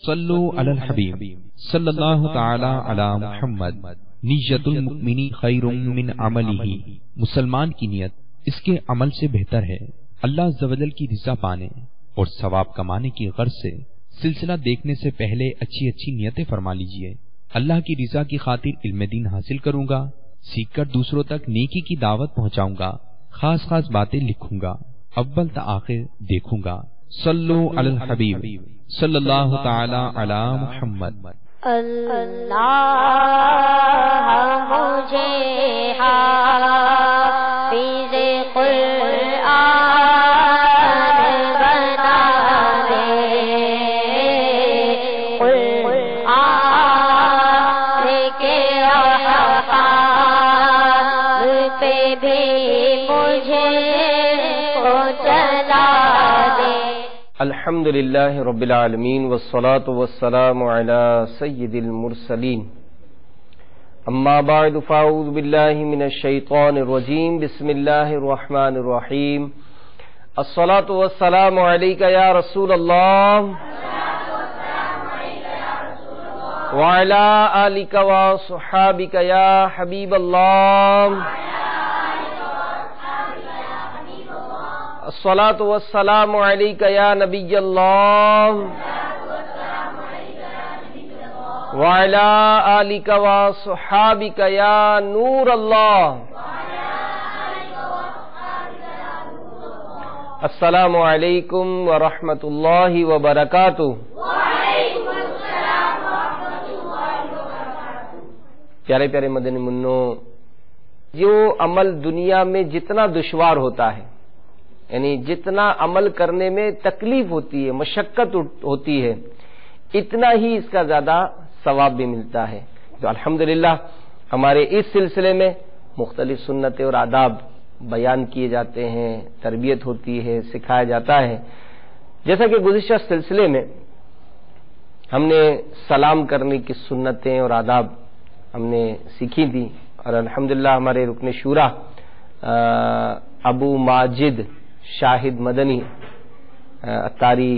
صلو علی الحبیب صلی اللہ تعالی علی محمد۔ نیت المؤمن خیر من عملہ، مسلمان کی نیت اس کے عمل سے بہتر ہے۔ اللہ عز و جل کی رضا پانے اور ثواب کمانے کی غرض سے سلسلہ دیکھنے سے پہلے اچھی اچھی نیتیں فرما لیجئے۔ اللہ کی رضا کی خاطر علم دین حاصل کروں گا، سیکھ کر دوسروں تک نیکی کی دعوت پہنچاؤں گا، خاص خاص باتیں لکھوں گا، اول تا آخر دیکھوں گا۔ صلو علی الحبیب صلی اللہ تعالی علی محمد۔ اللہ مجھے حافظ قرآن بنا دے، قرآن کے احکام پہ بھی مجھے چلا دے۔ الحمد للہ رب العالمین والصلاة والسلام علی سید المرسلین، اما بعد فاعوذ باللہ من الشیطان الرجیم، بسم اللہ الرحمن الرحیم۔ الصلاة والسلام علیک یا رسول اللہ وعلی آلک وصحابک یا حبیب اللہ۔ الصلاة والسلام علیک یا نبی اللہ وعلی آلک وصحابک یا نور اللہ۔ السلام علیکم ورحمۃ اللہ وبرکاتہ۔ پیارے پیارے مدنی منوں، جو عمل دنیا میں جتنا دشوار ہوتا ہے، یعنی جتنا عمل کرنے میں تکلیف ہوتی ہے، مشقت ہوتی ہے، اتنا ہی اس کا زیادہ ثواب بھی ملتا ہے۔ تو الحمدللہ ہمارے اس سلسلے میں مختلف سنتیں اور آداب بیان کیے جاتے ہیں، تربیت ہوتی ہے، سکھایا جاتا ہے۔ جیسا کہ گزشتہ سلسلے میں ہم نے سلام کرنے کی سنتیں اور آداب ہم نے سیکھی تھی، اور الحمدللہ ہمارے رکن شورا ابو ماجد شاہد مدنی اتاری،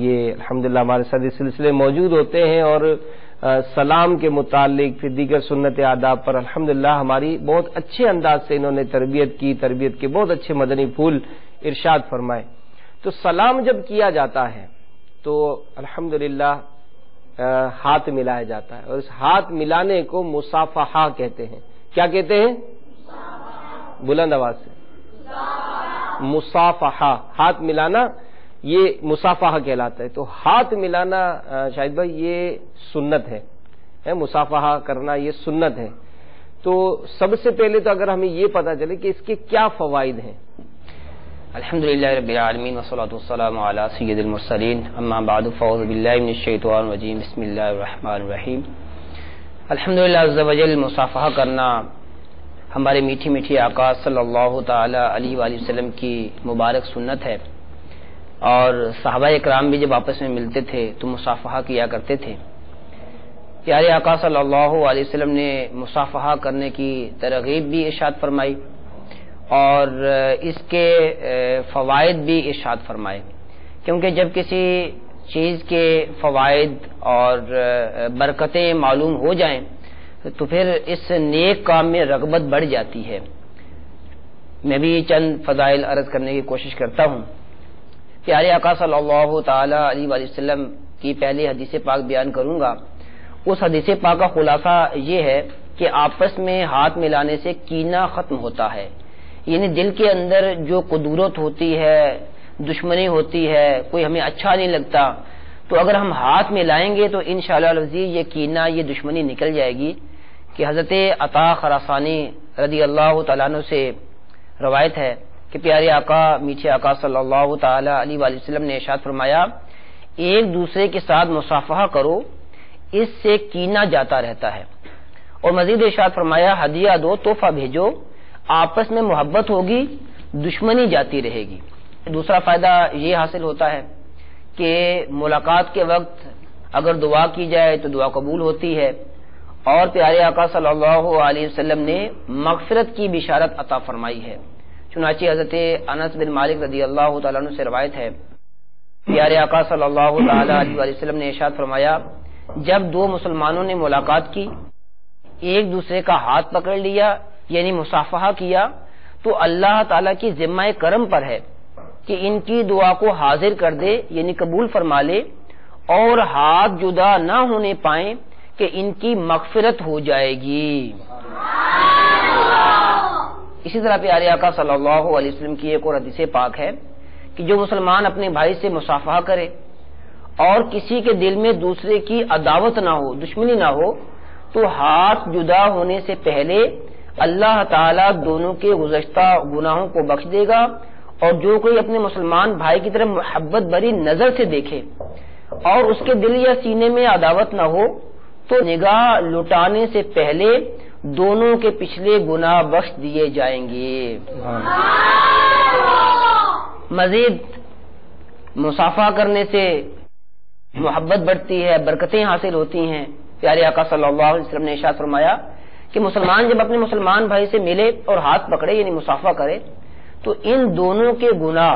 یہ الحمدللہ ہمارے ساتھ اس سلسلے موجود ہوتے ہیں، اور سلام کے متعلق پھر دیگر سنت آداب پر الحمدللہ ہماری بہت اچھے انداز سے انہوں نے تربیت کی، تربیت کے بہت اچھے مدنی پھول ارشاد فرمائے۔ تو سلام جب کیا جاتا ہے تو الحمدللہ ہاتھ ملایا جاتا ہے، اور اس ہاتھ ملانے کو مصافحہ کہتے ہیں۔ کیا کہتے ہیں؟ بلند آواز سے مصافحہ، ہاتھ ملانا، یہ مصافحہ کہلاتا ہے۔ تو ہاتھ ملانا شاہد بھائی یہ سنت ہے، مصافحہ کرنا یہ سنت ہے۔ تو سب سے پہلے تو اگر ہمیں یہ پتہ چلے کہ اس کے کیا فوائد ہیں۔ الحمدللہ رب العالمین والصلاة والسلام علی سید المرسلین، اما بعد فاعوذ باللہ من الشیطان الرجیم، بسم اللہ الرحمن الرحیم۔ الحمدللہ عز و جل مصافحہ کرنا ہمارے میٹھی میٹھی آقا صلی اللہ تعالی علیہ وآلہ وسلم کی مبارک سنت ہے، اور صحابہ اکرام بھی جب آپس میں ملتے تھے تو مصافحہ کیا کرتے تھے۔ پیارے آقا صلی اللہ علیہ وسلم نے مصافحہ کرنے کی ترغیب بھی ارشاد فرمائی، اور اس کے فوائد بھی ارشاد فرمائے، کیونکہ جب کسی چیز کے فوائد اور برکتیں معلوم ہو جائیں تو پھر اس نیک کام میں رغبت بڑھ جاتی ہے۔ میں بھی چند فضائل عرض کرنے کی کوشش کرتا ہوں۔ پیارے آقا صلی اللہ تعالی علیہ وآلہ وسلم کی پہلی حدیث پاک بیان کروں گا۔ اس حدیث پاک کا خلاصہ یہ ہے کہ آپس میں ہاتھ ملانے سے کینہ ختم ہوتا ہے، یعنی دل کے اندر جو قدورت ہوتی ہے، دشمنی ہوتی ہے، کوئی ہمیں اچھا نہیں لگتا، تو اگر ہم ہاتھ ملائیں گے تو انشاءاللہ العزیز یہ کینہ، یہ دشمنی نکل جائے گی۔ کہ حضرت عطا خراسانی رضی اللہ تعالیٰ عنہ سے روایت ہے کہ پیارے آقا، میٹھے آقا صلی اللہ تعالی علیہ وآلہ وسلم نے ارشاد فرمایا، ایک دوسرے کے ساتھ مصافحہ کرو، اس سے کینہ جاتا رہتا ہے۔ اور مزید ارشاد فرمایا، ہدیہ دو، تحفہ بھیجو، آپس میں محبت ہوگی، دشمنی جاتی رہے گی۔ دوسرا فائدہ یہ حاصل ہوتا ہے کہ ملاقات کے وقت اگر دعا کی جائے تو دعا قبول ہوتی ہے، اور پیارے آقا صلی اللہ علیہ وسلم نے مغفرت کی بشارت عطا فرمائی ہے۔ چنانچہ حضرت انس بن مالک رضی اللہ تعالیٰ عنہ سے روایت ہے پیارے آقا صلی اللہ تعالی علیہ وسلم نے ارشاد فرمایا، جب دو مسلمانوں نے ملاقات کی، ایک دوسرے کا ہاتھ پکڑ لیا یعنی مصافحہ کیا، تو اللہ تعالیٰ کی ذمہ کرم پر ہے کہ ان کی دعا کو حاضر کر دے یعنی قبول فرما لے، اور ہاتھ جدا نہ ہونے پائیں کہ ان کی مغفرت ہو جائے گی۔ اسی طرح پیارے آقا صلی اللہ علیہ وسلم کی ایک اور حدیث پاک ہے کہ جو مسلمان اپنے بھائی سے مصافحہ کرے اور کسی کے دل میں دوسرے کی عداوت نہ ہو، دشمنی نہ ہو، تو ہاتھ جدا ہونے سے پہلے اللہ تعالیٰ دونوں کے گزشتہ گناہوں کو بخش دے گا، اور جو کوئی اپنے مسلمان بھائی کی طرف محبت بری نظر سے دیکھے اور اس کے دل یا سینے میں عداوت نہ ہو، تو نگاہ لٹانے سے پہلے دونوں کے پچھلے گناہ بخش دیے جائیں گے۔ مزید مصافحہ کرنے سے محبت بڑھتی ہے، برکتیں حاصل ہوتی ہیں۔ پیارے آقا صلی اللہ علیہ وسلم نے ارشاد فرمایا کہ مسلمان جب اپنے مسلمان بھائی سے ملے اور ہاتھ پکڑے یعنی مصافحہ کرے، تو ان دونوں کے گناہ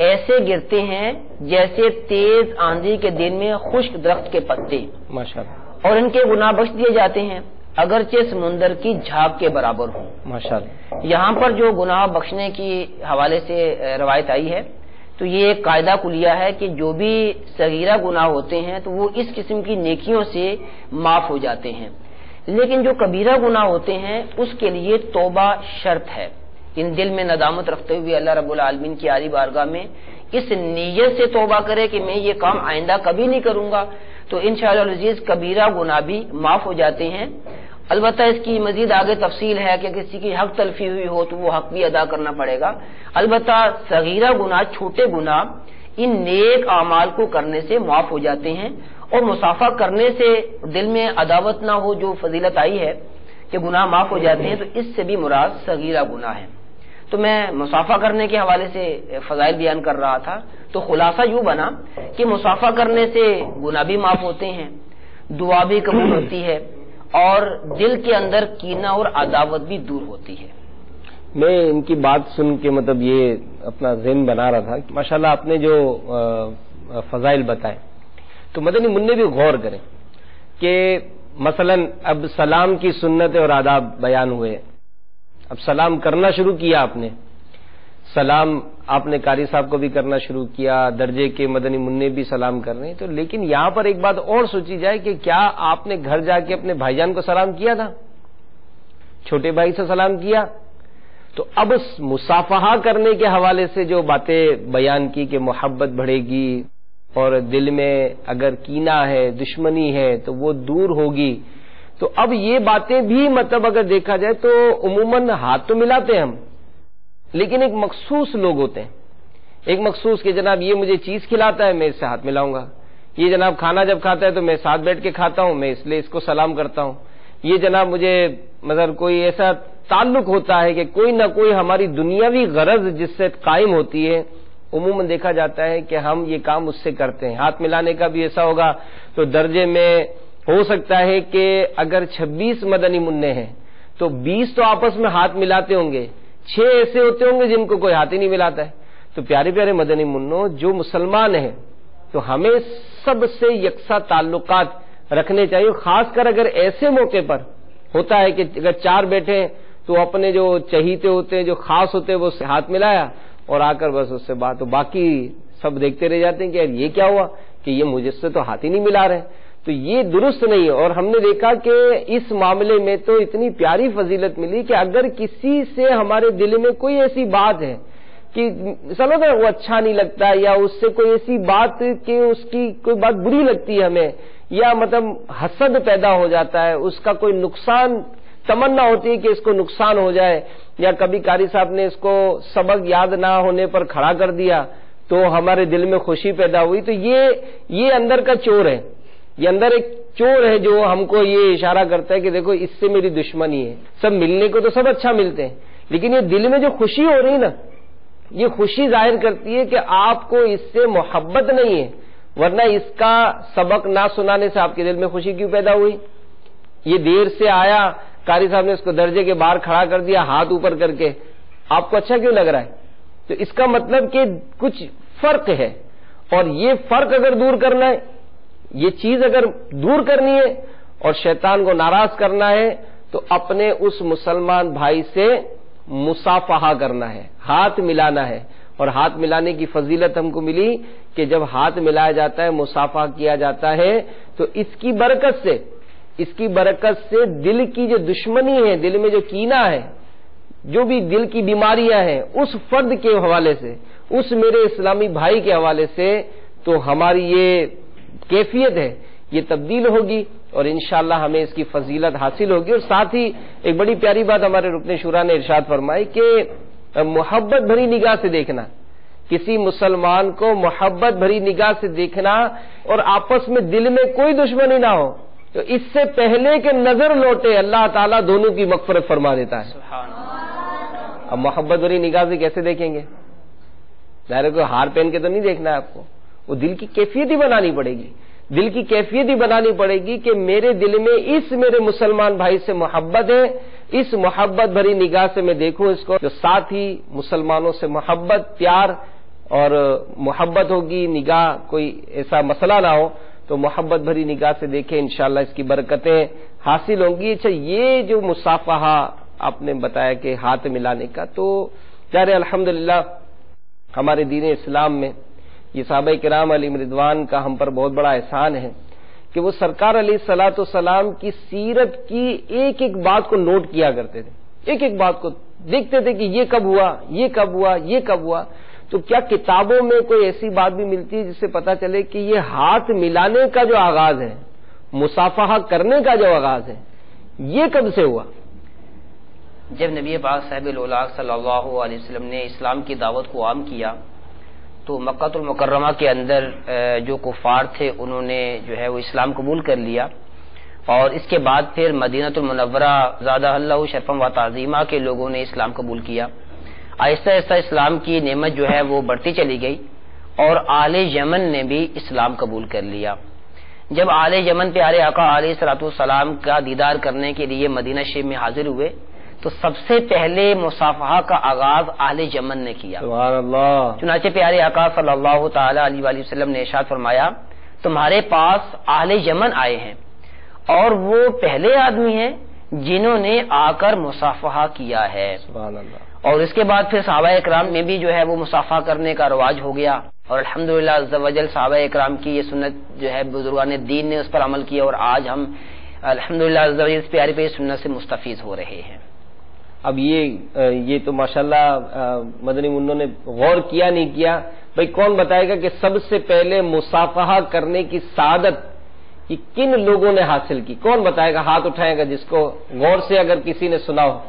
ایسے گرتے ہیں جیسے تیز آندھی کے دن میں خشک درخت کے پتے، ماشاءاللہ، اور ان کے گناہ بخش دیے جاتے ہیں اگرچہ سمندر کی جھاگ کے برابر ہوں۔ ماشاءاللہ۔ یہاں پر جو گناہ بخشنے کی حوالے سے روایت آئی ہے، تو یہ ایک قاعدہ کلیہ ہے کہ جو بھی صغیرہ گناہ ہوتے ہیں تو وہ اس قسم کی نیکیوں سے معاف ہو جاتے ہیں، لیکن جو کبیرہ گناہ ہوتے ہیں اس کے لیے توبہ شرط ہے۔ ان دل میں ندامت رکھتے ہوئے اللہ رب العالمین کی عالی بارگاہ میں اس نیت سے توبہ کرے کہ میں یہ کام آئندہ کبھی نہیں کروں گا، تو انشاءاللہ العزیز کبیرہ گناہ بھی معاف ہو جاتے ہیں۔ البتہ اس کی مزید آگے تفصیل ہے کہ کسی کی حق تلفی ہوئی ہو تو وہ حق بھی ادا کرنا پڑے گا۔ البتہ صغیرہ گناہ، چھوٹے گناہ، ان نیک اعمال کو کرنے سے معاف ہو جاتے ہیں، اور مصافحہ کرنے سے دل میں عداوت نہ ہو، جو فضیلت آئی ہے کہ گناہ معاف ہو جاتے ہیں، تو اس سے بھی مراد صغیرہ گناہ ہے۔ تو میں مصافحہ کرنے کے حوالے سے فضائل بیان کر رہا تھا، تو خلاصہ یوں بنا کہ مصافحہ کرنے سے گناہ بھی معاف ہوتے ہیں، دعا بھی قبول ہوتی ہے، اور دل کے اندر کینہ اور عداوت بھی دور ہوتی ہے۔ میں ان کی بات سن کے مطلب یہ اپنا ذہن بنا رہا تھا کہ ماشاءاللہ آپ نے جو فضائل بتائے، تو مدنی منع بھی غور کریں کہ مثلا اب سلام کی سنت اور آداب بیان ہوئے، اب سلام کرنا شروع کیا آپ نے، سلام آپ نے قاری صاحب کو بھی کرنا شروع کیا، درجے کے مدنی منع بھی سلام کر رہے ہیں، تو لیکن یہاں پر ایک بات اور سوچی جائے کہ کیا آپ نے گھر جا کے اپنے بھائی جان کو سلام کیا تھا؟ چھوٹے بھائی سے سلام کیا؟ تو اب اس مصافحہ کرنے کے حوالے سے جو باتیں بیان کی کہ محبت بڑھے گی اور دل میں اگر کینہ ہے، دشمنی ہے تو وہ دور ہوگی، تو اب یہ باتیں بھی مطلب اگر دیکھا جائے تو عموماً ہاتھ تو ملاتے ہیں ہم، لیکن ایک مخصوص لوگ ہوتے ہیں، ایک مخصوص کہ جناب یہ مجھے چیز کھلاتا ہے میں اس سے ہاتھ ملاؤں گا، یہ جناب کھانا جب کھاتا ہے تو میں ساتھ بیٹھ کے کھاتا ہوں میں اس لیے اس کو سلام کرتا ہوں، یہ جناب مجھے مطلب کوئی ایسا تعلق ہوتا ہے کہ کوئی نہ کوئی ہماری دنیاوی غرض جس سے قائم ہوتی ہے، عموماً دیکھا جاتا ہے کہ ہم یہ کام اس سے کرتے ہیں۔ ہاتھ ملانے کا بھی ایسا ہوگا تو درجے میں ہو سکتا ہے کہ اگر 26 مدنی منع ہیں تو 20 تو آپس میں ہاتھ ملاتے ہوں گے، 6 ایسے ہوتے ہوں گے جن کو کوئی ہاتھ ہی نہیں ملاتا ہے۔ تو پیارے پیارے مدنی منوں، جو مسلمان ہیں تو ہمیں سب سے یکساں تعلقات رکھنے چاہیے، خاص کر اگر ایسے موقع پر ہوتا ہے کہ اگر 4 بیٹھے ہیں تو اپنے جو چہیتے ہوتے ہیں، جو خاص ہوتے ہیں، وہ ہاتھ ملایا اور آ کر بس اس سے بات، تو باقی سب دیکھتے رہ جاتے ہیں کہ یار یہ کیا ہوا کہ یہ مجھ سے تو ہاتھ ہی نہیں ملا رہے، تو یہ درست نہیں ہے۔ اور ہم نے دیکھا کہ اس معاملے میں تو اتنی پیاری فضیلت ملی کہ اگر کسی سے ہمارے دل میں کوئی ایسی بات ہے کہ چلو نا وہ اچھا نہیں لگتا، یا اس سے کوئی ایسی بات کہ اس کی کوئی بات بری لگتی ہے ہمیں، یا مطلب حسد پیدا ہو جاتا ہے، اس کا کوئی نقصان تمنا ہوتی ہے کہ اس کو نقصان ہو جائے، یا کبھی قاری صاحب نے اس کو سبق یاد نہ ہونے پر کھڑا کر دیا تو ہمارے دل میں خوشی پیدا ہوئی، تو یہ اندر کا چور ہے، یہ اندر ایک چور ہے جو ہم کو یہ اشارہ کرتا ہے کہ دیکھو اس سے میری دشمنی ہے۔ سب ملنے کو تو سب اچھا ملتے ہیں، لیکن یہ دل میں جو خوشی ہو رہی نا، یہ خوشی ظاہر کرتی ہے کہ آپ کو اس سے محبت نہیں ہے، ورنہ اس کا سبق نہ سنانے سے آپ کے دل میں خوشی کیوں پیدا ہوئی؟ یہ دیر سے آیا، قاری صاحب نے اس کو درجے کے باہر کھڑا کر دیا ہاتھ اوپر کر کے، آپ کو اچھا کیوں لگ رہا ہے؟ تو اس کا مطلب کہ کچھ فرق ہے، اور یہ فرق اگر دور کرنا ہے، یہ چیز اگر دور کرنی ہے اور شیطان کو ناراض کرنا ہے تو اپنے اس مسلمان بھائی سے مصافحہ کرنا ہے، ہاتھ ملانا ہے. اور ہاتھ ملانے کی فضیلت ہم کو ملی کہ جب ہاتھ ملایا جاتا ہے، مصافحہ کیا جاتا ہے، تو اس کی برکت سے دل کی جو دشمنی ہے، دل میں جو کینہ ہے، جو بھی دل کی بیماریاں ہیں، اس فرد کے حوالے سے، اس میرے اسلامی بھائی کے حوالے سے، تو ہماری یہ کیفیت ہے یہ تبدیل ہوگی اور انشاءاللہ ہمیں اس کی فضیلت حاصل ہوگی. اور ساتھ ہی ایک بڑی پیاری بات ہمارے رکن شورا نے ارشاد فرمائی کہ محبت بھری نگاہ سے دیکھنا، کسی مسلمان کو محبت بھری نگاہ سے دیکھنا اور آپس میں دل میں کوئی دشمنی نہ ہو، تو اس سے پہلے کہ نظر لوٹے اللہ تعالیٰ دونوں کی مغفرت فرما دیتا ہے. اب محبت بھری نگاہ سے کیسے دیکھیں گے؟ ظاہر ہے کوئی ہار پہن کے تو نہیں دیکھنا ہے آپ کو، وہ دل کی کیفیت ہی بنانی پڑے گی. دل کی کیفیت ہی بنانی پڑے گی کہ میرے دل میں اس میرے مسلمان بھائی سے محبت ہے، اس محبت بھری نگاہ سے میں دیکھوں اس کو. جو ساتھ ہی مسلمانوں سے محبت، پیار اور محبت ہوگی، نگاہ کوئی ایسا مسئلہ نہ ہو تو محبت بھری نگاہ سے دیکھیں، انشاءاللہ اس کی برکتیں حاصل ہوں گی. اچھا، یہ جو مصافحہ آپ نے بتایا کہ ہاتھ ملانے کا، تو یار الحمدللہ ہمارے دین اسلام میں یہ صحابہ کرام علیہم رضوان کا ہم پر بہت بڑا احسان ہے کہ وہ سرکار علیہ الصلوۃ والسلام کی سیرت کی ایک ایک بات کو نوٹ کیا کرتے تھے، ایک ایک بات کو دیکھتے تھے کہ یہ کب ہوا، یہ کب ہوا، یہ کب ہوا. تو کیا کتابوں میں کوئی ایسی بات بھی ملتی ہے جس سے پتہ چلے کہ یہ ہاتھ ملانے کا جو آغاز ہے، مصافحہ کرنے کا جو آغاز ہے، یہ کب سے ہوا؟ جب نبی پاک صاحب الاولاق صلی اللہ علیہ وسلم نے اسلام کی دعوت کو عام کیا تو مکہ المکرمہ کے اندر جو کفار تھے انہوں نے جو ہے وہ اسلام قبول کر لیا، اور اس کے بعد پھر مدینہ المنورہ زادہ اللہ شرفا و تعظیمہ کے لوگوں نے اسلام قبول کیا. آہستہ آہستہ اسلام کی نعمت جو ہے وہ بڑھتی چلی گئی اور آل یمن نے بھی اسلام قبول کر لیا. جب آل یمن پیارے آقا علیہ الصلوۃ والسلام کا دیدار کرنے کے لیے مدینہ شریف میں حاضر ہوئے تو سب سے پہلے مصافحہ کا آغاز اہل یمن نے کیا. سبحان اللہ. چنانچہ پیارے آقا صلی اللہ تعالی علیہ وآلہ وسلم نے ارشاد فرمایا تمہارے پاس اہل یمن آئے ہیں اور وہ پہلے آدمی ہیں جنہوں نے آ کر مصافحہ کیا ہے. سبحان اللہ. اور اس کے بعد پھر صحابہ اکرام میں بھی جو ہے وہ مصافحہ کرنے کا رواج ہو گیا اور الحمدللہ عز و جل صحابہ اکرام کی یہ سنت جو ہے بزرگان دین نے اس پر عمل کیا اور آج ہم الحمدللہ عز و جل اس پیاری پہ سنت سے مستفیض ہو رہے ہیں. اب یہ تو ماشاءاللہ مدنی منوں نے غور کیا نہیں کیا. بھئی کون بتائے گا کہ سب سے پہلے مصافحہ کرنے کی سعادت یہ کن لوگوں نے حاصل کی؟ کون بتائے گا؟ ہاتھ اٹھائے گا جس کو غور سے اگر کسی نے سنا ہو.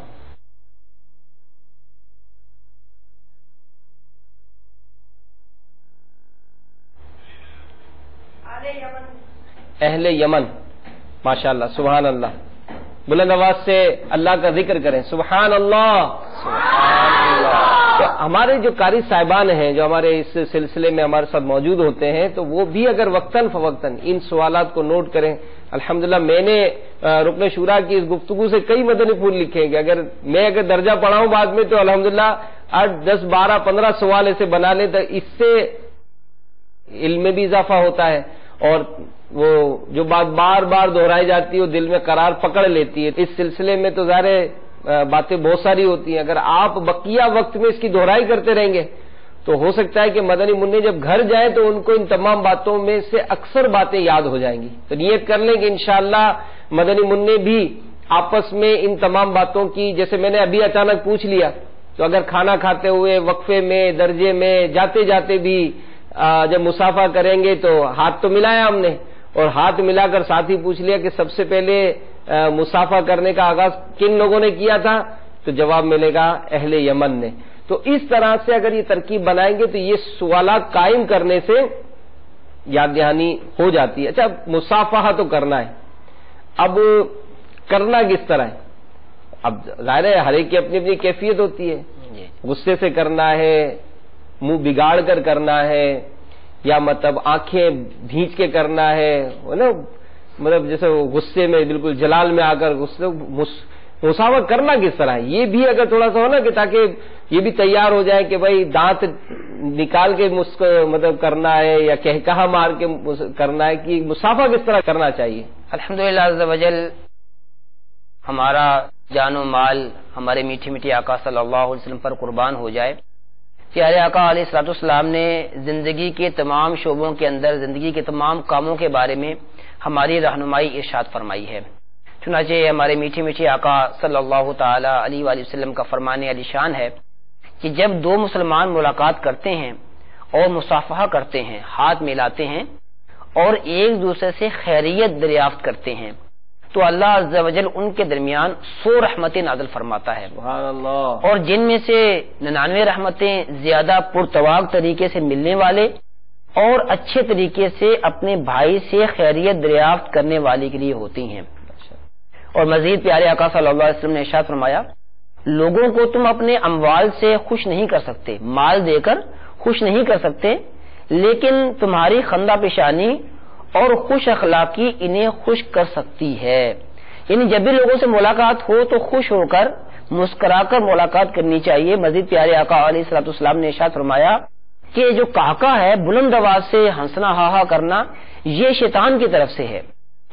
اہل یمن. ماشاءاللہ، سبحان اللہ. بلند آواز سے اللہ کا ذکر کریں. سبحان اللہ. تو ہمارے جو قاری صاحبان ہیں جو ہمارے اس سلسلے میں ہمارے ساتھ موجود ہوتے ہیں تو وہ بھی اگر وقتاً فوقتاً ان سوالات کو نوٹ کریں. الحمدللہ میں نے رکن شورا کی اس گفتگو سے کئی مدنی پھول لکھے ہیں کہ اگر میں درجہ پڑھاؤں بعد میں تو الحمدللہ 8 10 12 15 سوال ایسے بنا لیں تو اس سے علم میں بھی اضافہ ہوتا ہے اور وہ جو بات بار بار دہرائی جاتی ہے وہ دل میں قرار پکڑ لیتی ہے. اس سلسلے میں تو ظاہر باتیں بہت ساری ہوتی ہیں. اگر آپ بقیہ وقت میں اس کی دہرائی کرتے رہیں گے تو ہو سکتا ہے کہ مدنی منع جب گھر جائیں تو ان کو ان تمام باتوں میں سے اکثر باتیں یاد ہو جائیں گی. تو نیت کر لیں کہ انشاءاللہ مدنی منع بھی آپس میں ان تمام باتوں کی، جیسے میں نے ابھی اچانک پوچھ لیا تو اگر کھانا کھاتے ہوئے وقفے میں درجے میں جاتے جاتے بھی جب مصافحہ کریں گے تو ہاتھ تو ملایا ہم نے اور ہاتھ ملا کر ساتھ ہی پوچھ لیا کہ سب سے پہلے مصافحہ کرنے کا آغاز کن لوگوں نے کیا تھا تو جواب ملے گا اہل یمن نے. تو اس طرح سے اگر یہ ترکیب بنائیں گے تو یہ سوالات قائم کرنے سے یاد دہانی ہو جاتی ہے. اچھا، مصافحہ تو کرنا ہے، اب کرنا کس طرح ہے؟ اب ظاہر ہے ہر ایک کی اپنی اپنی کیفیت ہوتی ہے. غصے سے کرنا ہے، منہ بگاڑ کر کرنا ہے، یا مطلب آنکھیں بھینچ کے کرنا ہے نا، مطلب جیسے غصے میں بالکل جلال میں آ کر غصے مسافہ کرنا کس طرح ہے یہ بھی اگر تھوڑا سا ہو نا کہ تاکہ یہ بھی تیار ہو جائے کہ بھائی دانت نکال کے مطلب کرنا ہے یا کہکہا مار کے کرنا ہے کہ مسافہ کس طرح کرنا چاہیے. الحمدللہ عز وجل ہمارا جان و مال ہمارے میٹھے میٹھے آقا صلی اللہ علیہ وسلم پر قربان ہو جائے. پیارے آقا علیہ الصلوۃ والسلام نے زندگی کے تمام شعبوں کے اندر زندگی کے تمام کاموں کے بارے میں ہماری رہنمائی ارشاد فرمائی ہے. چنانچہ ہمارے میٹھے میٹھے آقا صلی اللہ تعالی علیہ وآلہ وسلم کا فرمان علی شان ہے کہ جب دو مسلمان ملاقات کرتے ہیں اور مصافحہ کرتے ہیں، ہاتھ ملاتے ہیں اور ایک دوسرے سے خیریت دریافت کرتے ہیں، تو اللہ عز و جل ان کے درمیان 100 رحمتیں نازل فرماتا ہے. سبحان اللہ. اور جن میں سے 99 رحمتیں زیادہ پرتواق طریقے سے ملنے والے اور اچھے طریقے سے اپنے بھائی سے خیریت دریافت کرنے والے کے لیے ہوتی ہیں. اور مزید پیارے آقا صلی اللہ علیہ وسلم نے ارشاد فرمایا، لوگوں کو تم اپنے اموال سے خوش نہیں کر سکتے، مال دے کر خوش نہیں کر سکتے، لیکن تمہاری خندہ پیشانی اور خوش اخلاقی انہیں خوش کر سکتی ہے. یعنی جب بھی لوگوں سے ملاقات ہو تو خوش ہو کر مسکرا کر ملاقات کرنی چاہیے. مزید پیارے آقا علیہ الصلوۃ والسلام نے ارشاد فرمایا کہ جو قہقہ ہے، بلند آواز سے ہنسنا، ہا ہا کرنا، یہ شیطان کی طرف سے ہے،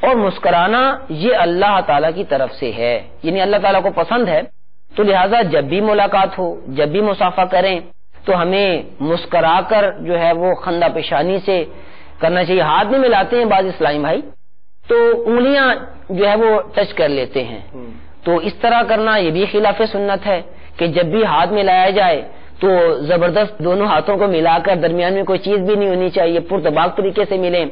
اور مسکرانا یہ اللہ تعالیٰ کی طرف سے ہے، یعنی اللہ تعالیٰ کو پسند ہے. تو لہٰذا جب بھی ملاقات ہو، جب بھی مصافحہ کریں تو ہمیں مسکرا کر جو ہے وہ خندہ پیشانی سے کرنا چاہیے. ہاتھ میں ملاتے ہیں بعض اسلامی بھائی تو انگلیاں جو ہے وہ ٹچ کر لیتے ہیں، تو اس طرح کرنا یہ بھی خلاف سنت ہے کہ جب بھی ہاتھ ملایا جائے تو زبردست دونوں ہاتھوں کو ملا کر درمیان میں کوئی چیز بھی نہیں ہونی چاہیے، پرتباق طریقے سے ملیں.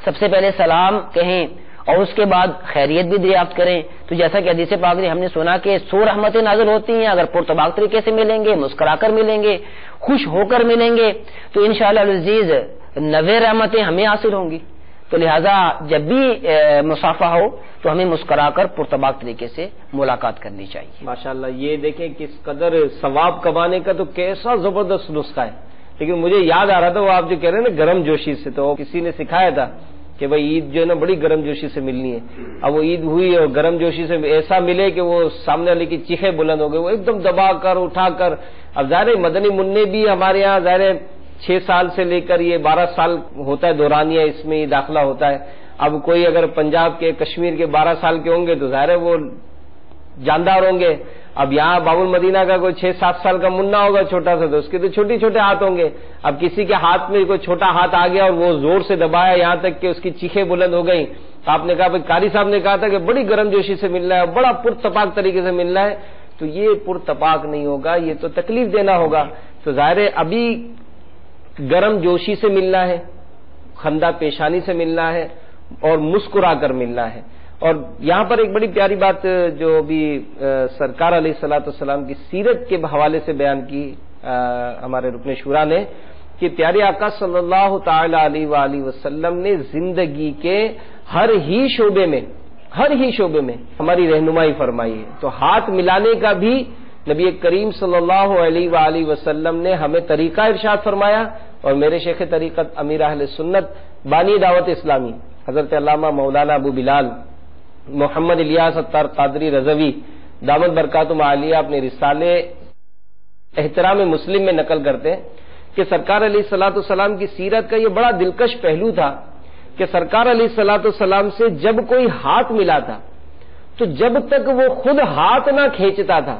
سب سے پہلے سلام کہیں اور اس کے بعد خیریت بھی دریافت کریں. تو جیسا کہ حدیث پاک میں ہم نے سنا کہ 100 رحمتیں نازل ہوتی ہیں اگر پرتباق طریقے سے ملیں گے، مسکرا کر ملیں گے، خوش ہو کر ملیں گے، تو انشاءاللہ العزیز 90 رحمتیں ہمیں حاصل ہوں گی. تو لہٰذا جب بھی مصافحہ ہو تو ہمیں مسکرا کر پرتباق طریقے سے ملاقات کرنی چاہیے. ماشاءاللہ یہ دیکھیں کس قدر ثواب کمانے کا تو کیسا زبردست نسخہ ہے. لیکن مجھے یاد آ رہا تھا وہ آپ جو کہہ رہے ہیں نا گرم جوشی سے، تو کسی نے سکھایا تھا کہ بھائی عید جو ہے نا بڑی گرم جوشی سے ملنی ہے. اب وہ عید ہوئی اور گرم جوشی سے ایسا ملے کہ وہ سامنے والے کی چیخیں بلند ہو گئے، وہ ایک دم دبا کر اٹھا کر. اب ظاہر مدنی منع بھی ہمارے یہاں ظاہر 6 سال سے لے کر یہ 12 سال ہوتا ہے دورانیہ، اس میں داخلہ ہوتا ہے. اب کوئی اگر پنجاب کے کشمیر کے 12 سال کے ہوں گے تو ظاہر وہ جاندار ہوں گے. اب یہاں باب المدینہ کا کوئی 6-7 سال کا منا ہوگا چھوٹا سا، تو اس کے تو چھوٹے چھوٹے ہاتھ ہوں گے. اب کسی کے ہاتھ میں کوئی چھوٹا ہاتھ آ گیا اور وہ زور سے دبایا یہاں تک کہ اس کی چیخیں بلند ہو گئی. آپ نے کہا بھائی قاری صاحب نے کہا تھا کہ بڑی گرم جوشی سے ملنا ہے، بڑا پرتپاک طریقے سے ملنا ہے. تو یہ پرتپاک نہیں ہوگا، یہ تو تکلیف دینا ہوگا. تو ظاہر ابھی گرم جوشی سے ملنا ہے، خندہ پیشانی سے ملنا ہے اور مسکرا کر ملنا ہے. اور یہاں پر ایک بڑی پیاری بات جو بھی سرکار علیہ الصلوۃ والسلام کی سیرت کے حوالے سے بیان کی ہمارے رکن شورا نے کہ پیارے آقا صلی اللہ تعالی علیہ وآلہ وسلم نے زندگی کے ہر ہی شعبے میں ہماری رہنمائی فرمائی ہے. تو ہاتھ ملانے کا بھی نبی کریم صلی اللہ علیہ وآلہ وسلم نے ہمیں طریقہ ارشاد فرمایا. اور میرے شیخ طریقت امیر اہل سنت بانی دعوت اسلامی حضرت علامہ مولانا ابو بلال محمد الیاس اتار قادری رضوی دامت برکاتہم عالیہ اپنے رسالے احترام مسلم میں نقل کرتے ہیں کہ سرکار علیہ الصلوۃ والسلام کی سیرت کا یہ بڑا دلکش پہلو تھا کہ سرکار علیہ الصلوۃ والسلام سے جب کوئی ہاتھ ملا تھا تو جب تک وہ خود ہاتھ نہ کھینچتا تھا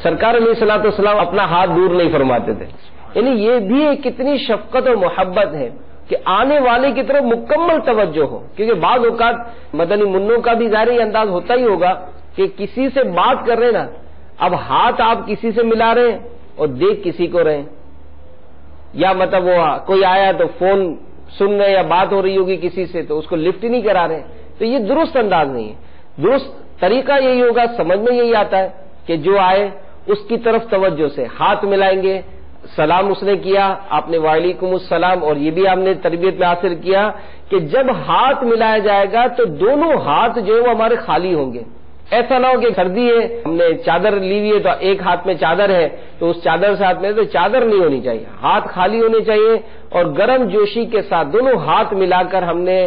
سرکار علیہ الصلوۃ والسلام اپنا ہاتھ دور نہیں فرماتے تھے. یعنی یہ بھی ایک کتنی شفقت اور محبت ہے کہ آنے والے کی طرف مکمل توجہ ہو. کیونکہ بعض اوقات مدنی منوں کا بھی ظاہر یہ انداز ہوتا ہی ہوگا کہ کسی سے بات کر رہے نا، اب ہاتھ آپ کسی سے ملا رہے ہیں اور دیکھ کسی کو رہے ہیں، یا مطلب وہ کوئی آیا تو فون سن رہے یا بات ہو رہی ہوگی کسی سے تو اس کو لفٹ ہی نہیں کرا رہے. تو یہ درست انداز نہیں ہے. درست طریقہ یہی ہوگا، سمجھ میں یہی آتا ہے کہ جو آئے اس کی طرف توجہ سے ہاتھ ملائیں گے. سلام اس نے کیا، آپ نے وعلیکم السلام، اور یہ بھی آپ نے تربیت میں حاصل کیا کہ جب ہاتھ ملایا جائے گا تو دونوں ہاتھ جو ہے وہ ہمارے خالی ہوں گے. ایسا نہ ہو کہ سردی ہے ہم نے چادر لی ہوئی ہے تو ایک ہاتھ میں چادر ہے تو اس چادر سے ہاتھ میں تو چادر نہیں ہونی چاہیے، ہاتھ خالی ہونے چاہیے. اور گرم جوشی کے ساتھ دونوں ہاتھ ملا کر ہم نے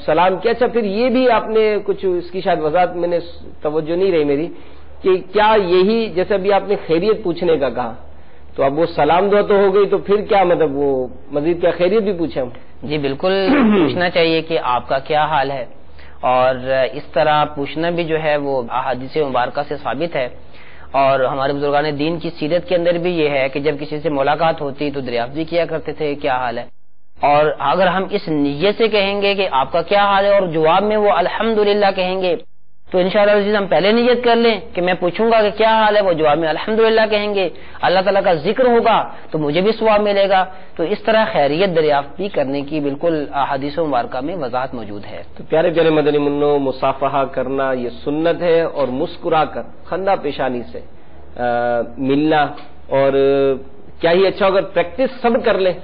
سلام کیا. اچھا پھر یہ بھی آپ نے کچھ اس کی شاید وضاحت میں نے توجہ نہیں رہی میری کہ کیا یہی جیسے ابھی آپ نے خیریت پوچھنے کا کہا تو اب وہ سلام دعا تو ہو گئی تو پھر کیا مطلب وہ مزید کیا خیریت بھی پوچھیں ہم؟ جی بالکل پوچھنا چاہیے کہ آپ کا کیا حال ہے، اور اس طرح پوچھنا بھی جو ہے وہ احادیث مبارکہ سے ثابت ہے، اور ہمارے بزرگان دین کی سیرت کے اندر بھی یہ ہے کہ جب کسی سے ملاقات ہوتی تو دریافت بھی کیا کرتے تھے کیا حال ہے، اور اگر ہم اس نیت سے کہیں گے کہ آپ کا کیا حال ہے اور جواب میں وہ الحمدللہ کہیں گے تو انشاءاللہ عزیز ہم پہلے نیت کر لیں کہ میں پوچھوں گا کہ کیا حال ہے، وہ جواب میں الحمدللہ کہیں گے، اللہ تعالیٰ کا ذکر ہوگا تو مجھے بھی ثواب ملے گا، تو اس طرح خیریت دریافت بھی کرنے کی بالکل احادیث مبارکہ میں وضاحت موجود ہے۔ تو پیارے پیارے مدنی منوں، مصافحہ کرنا یہ سنت ہے، اور مسکرا کر خندہ پیشانی سے ملنا، اور کیا ہی اچھا اگر پریکٹس سب کر لیں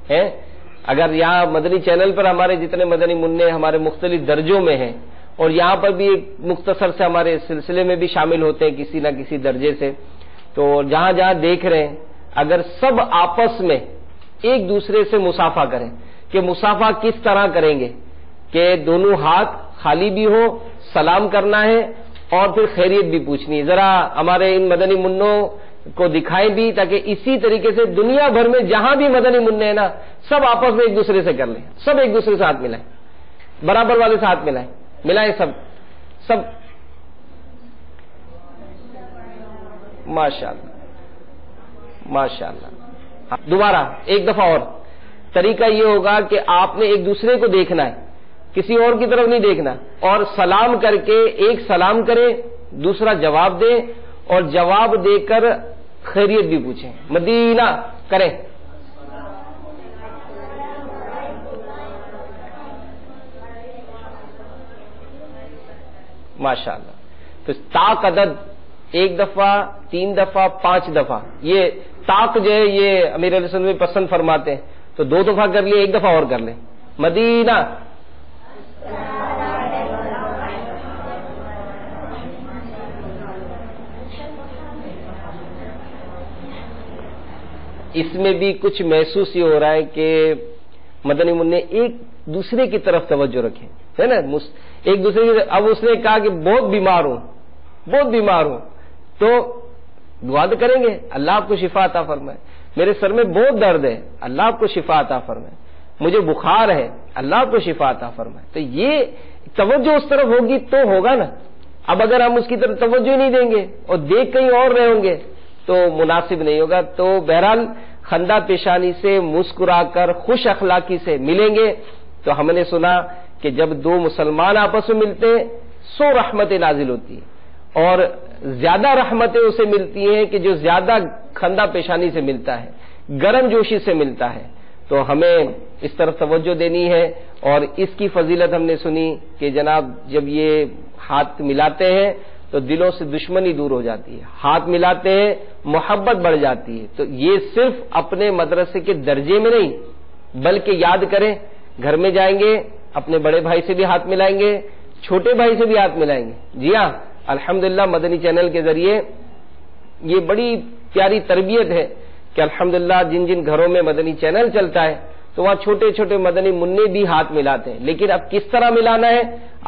ہیں۔ اگر یہاں مدنی چینل پر ہمارے جتنے مدنی منع ہمارے مختلف درجوں میں ہیں، اور یہاں پر بھی مختصر سے ہمارے سلسلے میں بھی شامل ہوتے ہیں کسی نہ کسی درجے سے، تو جہاں جہاں دیکھ رہے ہیں اگر سب آپس میں ایک دوسرے سے مصافحہ کریں کہ مصافحہ کس طرح کریں گے کہ دونوں ہاتھ خالی بھی ہو، سلام کرنا ہے اور پھر خیریت بھی پوچھنی ہے، ذرا ہمارے ان مدنی منوں کو دکھائیں بھی تاکہ اسی طریقے سے دنیا بھر میں جہاں بھی مدنی منع ہے نا سب آپس میں ایک دوسرے سے کر لیں، سب ایک دوسرے سے ہاتھ ملائیں، برابر والے سے ہاتھ ملائیں، سب ماشاءاللہ ماشاءاللہ۔ دوبارہ ایک دفعہ اور طریقہ یہ ہوگا کہ آپ نے ایک دوسرے کو دیکھنا ہے، کسی اور کی طرف نہیں دیکھنا، اور سلام کر کے ایک سلام کرے، دوسرا جواب دے، اور جواب دے کر خیریت بھی پوچھیں، مدینہ کریں۔ ماشاءاللہ۔ تو طاق عدد ایک دفعہ، 3 دفعہ، 5 دفعہ، یہ طاق جو ہے یہ امیر علیہ السلام میں پسند فرماتے ہیں، تو 2 دفعہ کر لیے، 1 دفعہ اور کر لیں، مدینہ۔ اس میں بھی کچھ محسوس یہ ہو رہا ہے کہ مدنی منع ایک دوسرے کی طرف توجہ رکھیں، ہے نا، ایک دوسرے کی۔ اب اس نے کہا کہ بہت بیمار ہوں تو دعا تو کریں گے، اللہ آپ کو شفا عطا فرمائے، میرے سر میں بہت درد ہے، اللہ آپ کو شفا عطا فرمائے، مجھے بخار ہے، اللہ آپ کو شفا عطا فرمائے، تو یہ توجہ اس طرف ہوگی تو ہوگا نا۔ اب اگر ہم اس کی طرف توجہ نہیں دیں گے اور دیکھ کہیں اور رہے ہوں گے تو مناسب نہیں ہوگا۔ تو بہرحال خندہ پیشانی سے مسکرا کر خوش اخلاقی سے ملیں گے۔ تو ہم نے سنا کہ جب 2 مسلمان آپس میں ملتے ہیں 100 رحمتیں نازل ہوتی ہیں، اور زیادہ رحمتیں اسے ملتی ہیں کہ جو زیادہ خندہ پیشانی سے ملتا ہے، گرم جوشی سے ملتا ہے۔ تو ہمیں اس طرف توجہ دینی ہے، اور اس کی فضیلت ہم نے سنی کہ جناب جب یہ ہاتھ ملاتے ہیں تو دلوں سے دشمنی دور ہو جاتی ہے، ہاتھ ملاتے ہیں محبت بڑھ جاتی ہے۔ تو یہ صرف اپنے مدرسے کے درجے میں نہیں بلکہ یاد کریں، گھر میں جائیں گے اپنے بڑے بھائی سے بھی ہاتھ ملائیں گے، چھوٹے بھائی سے بھی ہاتھ ملائیں گے۔ جی ہاں، الحمدللہ مدنی چینل کے ذریعے یہ بڑی پیاری تربیت ہے کہ الحمدللہ جن جن گھروں میں مدنی چینل چلتا ہے تو وہاں چھوٹے چھوٹے مدنی منع بھی ہاتھ ملاتے ہیں، لیکن اب کس طرح ملانا ہے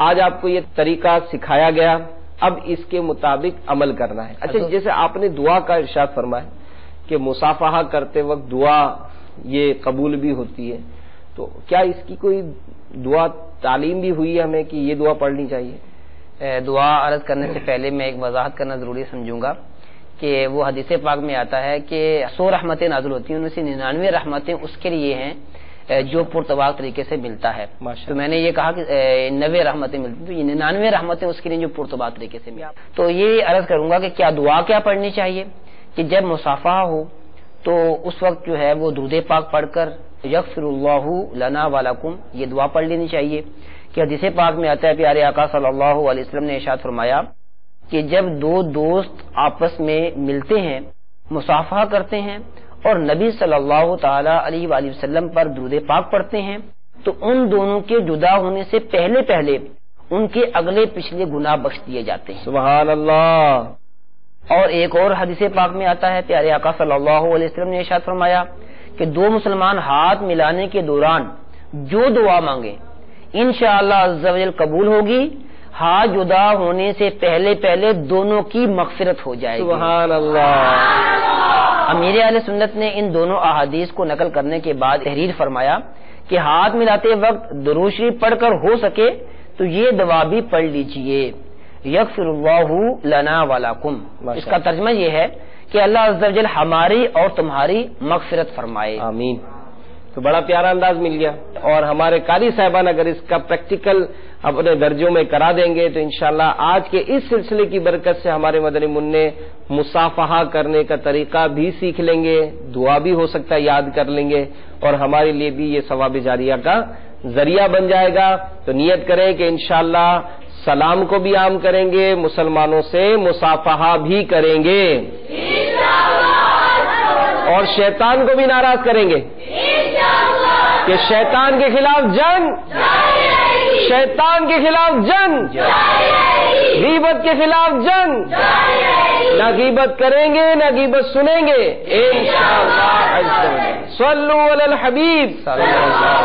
آج آپ کو یہ طریقہ سکھایا گیا، اب اس کے مطابق عمل کرنا ہے۔ اچھا، جیسے آپ نے دعا کا ارشاد فرمایا کہ مصافحہ کرتے وقت دعا یہ قبول بھی ہوتی ہے، تو کیا اس کی کوئی دعا تعلیم بھی ہوئی ہے ہمیں کہ یہ دعا پڑھنی چاہیے؟ دعا عرض کرنے سے پہلے میں ایک وضاحت کرنا ضروری سمجھوں گا کہ وہ حدیث پاک میں آتا ہے کہ 100 رحمتیں نازل ہوتی ہیں، ان میں سے 99 رحمتیں اس کے لیے ہیں جو پرتواق طریقے سے ملتا ہے۔ تو میں نے یہ کہا کہ 90 رحمتیں ملتی ہیں، تو یہ 99 رحمتیں اس کے لیے جو پرتواق طریقے سے ملتی ہیں۔ تو یہ عرض کروں گا کہ کیا دعا کیا پڑھنی چاہیے کہ جب مصافحہ ہو تو اس وقت جو ہے وہ درود پاک پڑھ کر یغفر اللہ لنا ولکم یہ دعا پڑھ لینی چاہیے کہ حدیث پاک میں آتا ہے پیارے آقا صلی اللہ علیہ وسلم نے ارشاد فرمایا کہ جب 2 دوست آپس میں ملتے ہیں، مصافحہ کرتے ہیں اور نبی صلی اللہ تعالی علیہ وآلہ وسلم پر درود پاک پڑھتے ہیں تو ان دونوں کے جدا ہونے سے پہلے پہلے ان کے اگلے پچھلے گناہ بخش دیے جاتے ہیں۔ سبحان اللہ۔ اور ایک اور حدیث پاک میں آتا ہے پیارے آقا صلی اللہ علیہ وسلم نے ارشاد فرمایا کہ 2 مسلمان ہاتھ ملانے کے دوران جو دعا مانگے انشاءاللہ عز و جل قبول ہوگی ہاتھ جدا ہونے سے پہلے پہلے دونوں کی مغفرت ہو جائے گی۔ سبحان اللہ۔ امیر اہل سنت نے ان دونوں احادیث کو نقل کرنے کے بعد تحریر فرمایا کہ ہاتھ ملاتے وقت درود شریف پڑھ کر ہو سکے تو یہ دعا بھی پڑھ لیجئے، یغفر اللہ لنا ولکم۔ اس کا ترجمہ یہ ہے کہ اللہ عز و جل ہماری اور تمہاری مغفرت فرمائے، آمین۔ تو بڑا پیارا انداز مل گیا، اور ہمارے قاری صاحبان اگر اس کا پریکٹیکل اپنے درجوں میں کرا دیں گے تو انشاءاللہ آج کے اس سلسلے کی برکت سے ہمارے مدنی منع مصافحہ کرنے کا طریقہ بھی سیکھ لیں گے، دعا بھی ہو سکتا ہے یاد کر لیں گے، اور ہمارے لیے بھی یہ ثواب جاریہ کا ذریعہ بن جائے گا۔ تو نیت کریں کہ انشاءاللہ سلام کو بھی عام کریں گے، مسلمانوں سے مصافحہ بھی کریں گے، اور شیطان کو بھی ناراض کریں گے کہ شیطان کے خلاف جنگ، شیطان کے خلاف جنگ، غیبت کے خلاف جنگ، نہ غیبت کریں گے نہ غیبت سنیں گے انشاءاللہ۔ صلو علی الحبیب صلی اللہ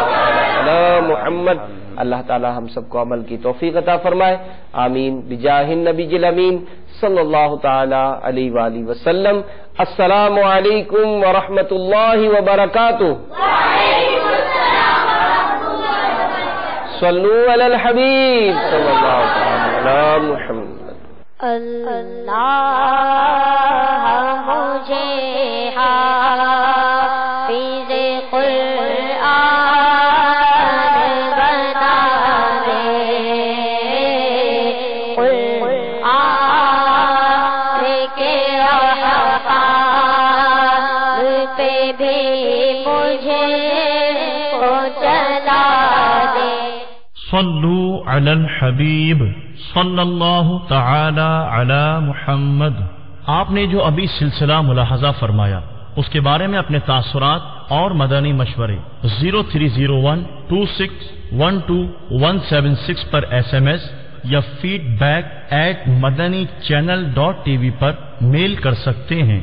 علی محمد۔ اللہ تعالی ہم سب کو عمل کی توفیق عطا فرمائے، آمین بجاہ النبی الامین صلی اللہ تعالی علیہ وآلہ وسلم۔ السلام علیکم ورحمۃ اللہ وبرکاتہ۔ صلو علی الحبیب صلی اللہ تعالی علی محمد۔ اللہ مجھے حافظ قرآن بنا دے، قرآن کے احکام پہ بھی مجھے چلا دے۔ صلو علی الحبیب صلی اللہ تعالی علی محمد۔ آپ نے جو ابھی سلسلہ ملاحظہ فرمایا اس کے بارے میں اپنے تاثرات اور مدنی مشورے 030126127176 پر SMS یا feedback@madanichannel.tv پر میل کر سکتے ہیں۔